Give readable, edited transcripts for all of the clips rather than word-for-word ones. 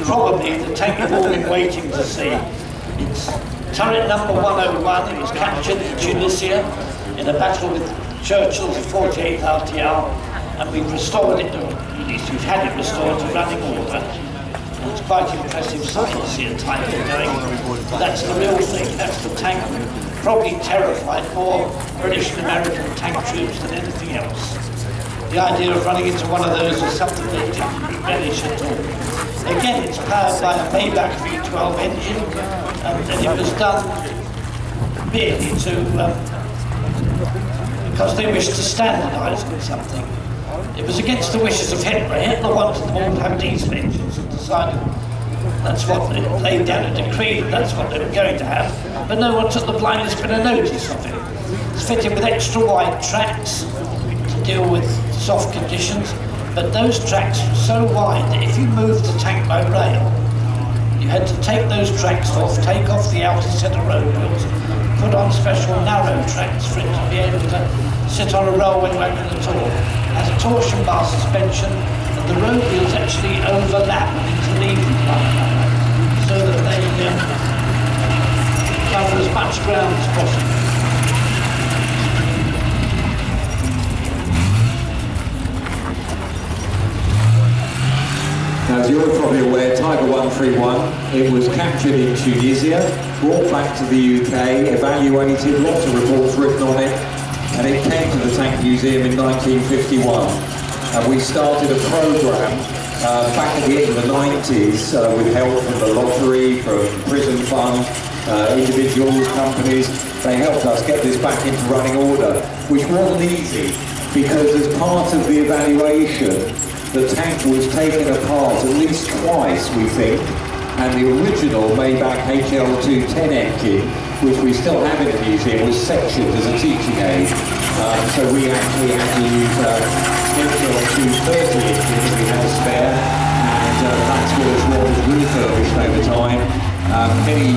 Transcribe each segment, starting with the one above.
probably the tank you've all been waiting to see. It's turret number 101. It was captured in Tunisia in a battle with Churchill's 48th RTR, and we've restored it, or at least we've had it restored to running order. And it's quite impressive sight to see a Tiger going. But that's the real thing. That's the tank that probably terrified more British and American tank troops than anything else. The idea of running into one of those is something they didn't relish at all. Again, it's powered by a Maybach V12 engine, and it was done merely because they wished to standardise on something. It was against the wishes of Hitler. Hitler wanted them all to have diesel engines and decided that's what they laid down a decree, that's what they were going to have, but no one took the blindest bit of notice of it. It's fitted with extra wide tracks to deal with soft conditions, but those tracks were so wide that if you moved the tank by rail, you had to take those tracks off, take off the outer set of road wheels, put on special narrow tracks for it to be able to sit on a railway wagon at all. It has a torsion bar suspension, and the road wheels actually overlap and interleave with one another, so that they cover as much ground as possible. As you're probably aware, Tiger 131, it was captured in Tunisia, brought back to the UK, evaluated, lots of reports written on it, and it came to the Tank Museum in 1951. And we started a programme back at the end of the 90s with help from the lottery, from prison fund, individuals, companies. They helped us get this back into running order, which wasn't easy, because as part of the evaluation, the tank was taken apart at least twice, we think, and the original Maybach HL210 engine, which we still have in the museum, was sectioned as a teaching aid. So we actually had to use HL230 engine that we had a spare, and that's what was refurbished over time. Many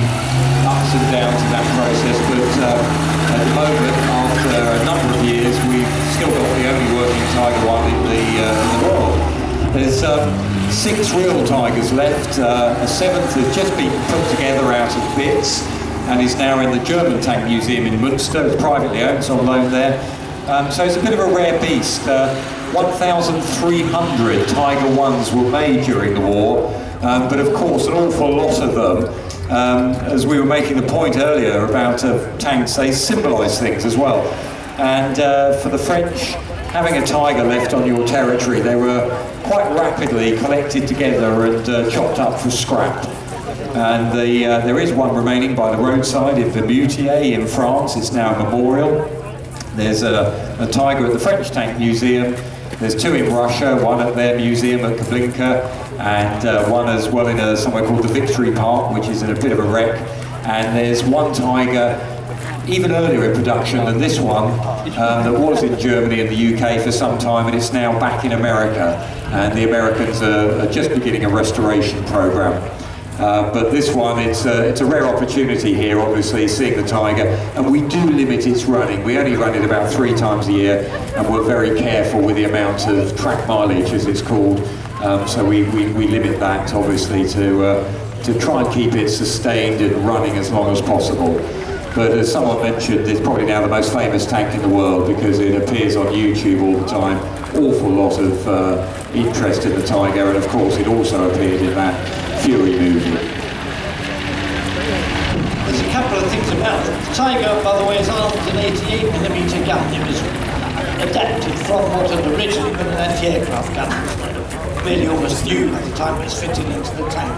ups and downs in that process, but at the moment, after a number of years, we've still got the only working Tiger one in the world. There's 6 real Tigers left. A 7th has just been put together out of bits and is now in the German Tank Museum in Münster. It's privately owned, it's on loan there. So it's a bit of a rare beast. 1,300 Tiger 1s were made during the war, but of course an awful lot of them, as we were making the point earlier about tanks, they symbolise things as well. And for the French, having a Tiger left on your territory, they were quite rapidly collected together and chopped up for scrap. And there is one remaining by the roadside in Vimoutiers in France. It's now a memorial. There's a Tiger at the French Tank Museum. There's 2 in Russia, one at their museum at Kablinka, and one as well in somewhere called the Victory Park, which is in a bit of a wreck. And there's one Tiger even earlier in production than this one, that was in Germany and the UK for some time, and it's now back in America, and the Americans are just beginning a restoration program. But this one, it's a rare opportunity here, obviously, seeing the Tiger, and we do limit its running. We only run it about 3 times a year, and we're very careful with the amount of track mileage, as it's called. So we limit that, obviously, to try and keep it sustained and running as long as possible. But as someone mentioned, it's probably now the most famous tank in the world because it appears on YouTube all the time. Awful lot of interest in the Tiger, and of course it also appeared in that Fury movie. There's a couple of things about it. The Tiger, by the way, is armed with an 88mm gun. It was adapted from what had originally been an anti-aircraft gun. Really almost new by the time it was fitted into the tank.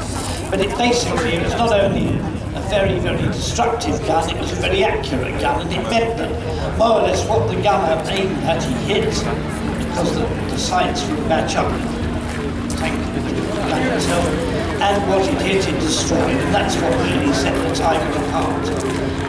But it basically was not only a very, very destructive gun, it was a very accurate gun, and it meant that more or less what the gunner aimed at he hit, because the sights would match up with the tank, with the gun itself, and what it hit it destroyed, and that's what really set the Tiger apart.